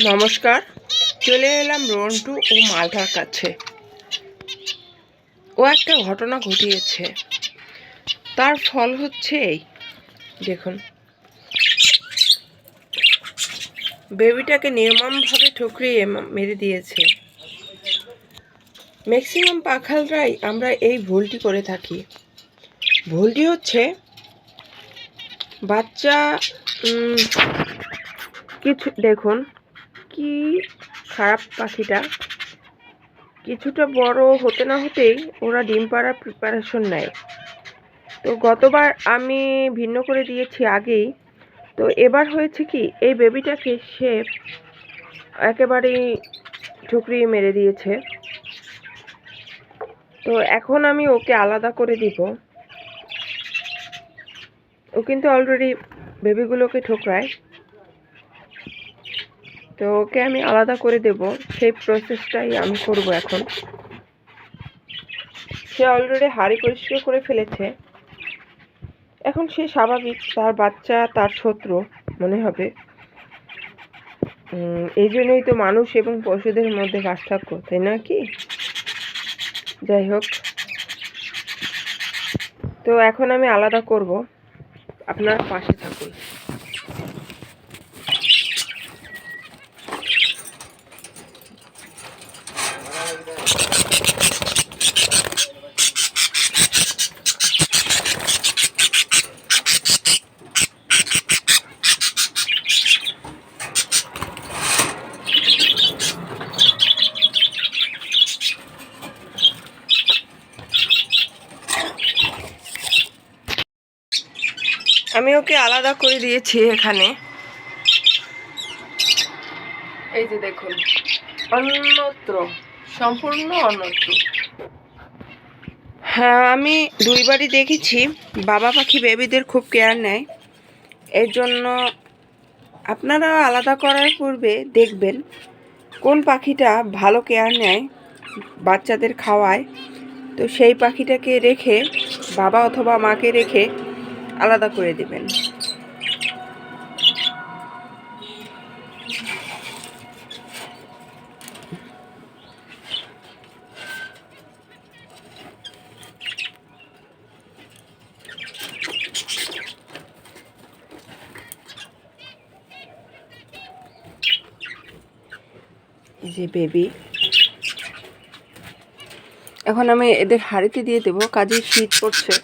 নমস্কার, চলে এলাম রন্টু ও মালধার কাছে। ও একটা ঘটনা ঘটিয়েছে, তার ফল হচ্ছে এই দেখুন, বেবিটাকে নির্মমভাবে ঠুকরিয়ে মেরে দিয়েছে। ম্যাক্সিমাম পাখালরাই আমরা এই ভুলটি করে থাকি। ভুলটি হচ্ছে বাচ্চা কিছু দেখুন কি খারাপ পাখিটা, কিছুটা বড় হতে না হতেই ওরা ডিম পাড়ার প্রিপারেশন নেয়। তো গতবার আমি ভিন্ন করে দিয়েছি আগেই, তো এবার হয়েছে কি এই বেবিটাকে সে একেবারেই ঠুকরিয়ে মেরে দিয়েছে। তো এখন আমি ওকে আলাদা করে দিব। ও কিন্তু অলরেডি বেবিগুলোকে ঠোকরায়, তো ওকে আমি আলাদা করে দেব, সেই প্রসেসটাই আমি করব এখন। সে অলরেডি হাঁড়ি পরিষ্কার করে ফেলেছে। এখন সে স্বাভাবিক, তার বাচ্চা তার শত্রু মনে হবে। এই জন্যই তো মানুষ এবং পশুদের মধ্যে পার্থক্য, তাই না কি? যাই হোক, তো এখন আমি আলাদা করব, আপনার পাশে থাকুন। আমি ওকে আলাদা করে দিয়েছি এখানে, এই যে দেখুন, অন্যত্র, সম্পূর্ণ অন্যত্র। হ্যাঁ, আমি দুইবারই দেখেছি বাবা পাখি বেবিদের খুব কেয়ার নেয়। এর জন্য আপনারা আলাদা করার পূর্বে দেখবেন কোন পাখিটা ভালো কেয়ার নেয়, বাচ্চাদের খাওয়ায়, তো সেই পাখিটাকে রেখে, বাবা অথবা মাকে রেখে আলাদা করে দেবেন। এই যে বেবি, এখন আমি এদের হাঁড়িতে দিয়ে দেবো, কাজে শীত পড়ছে।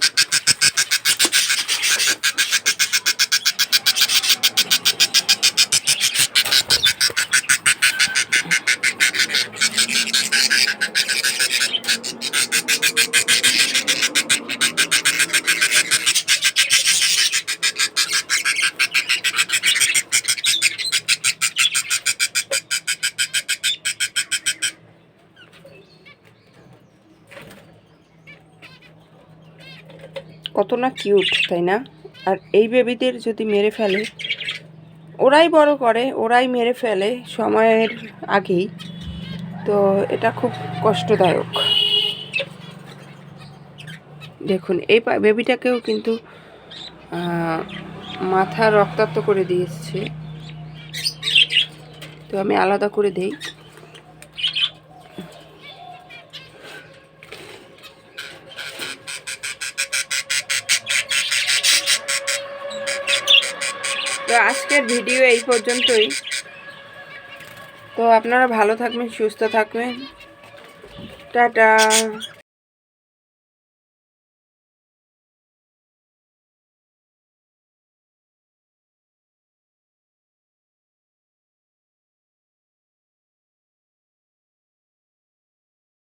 কত না কিউট, তাই না? আর এই বেবিদের যদি মেরে ফেলে, ওরাই বড় করে, ওরাই মেরে ফেলে সময়ের আগেই, তো এটা খুব কষ্টদায়ক। দেখুন, এই বেবিটাকেও কিন্তু মাথা রক্তাক্ত করে দিয়েছে, তো আমি আলাদা করে দেই। তো আজকের ভিডিও এই পর্যন্তই। তো আপনারা ভালো থাকবেন, সুস্থ থাকবেন, টাটা।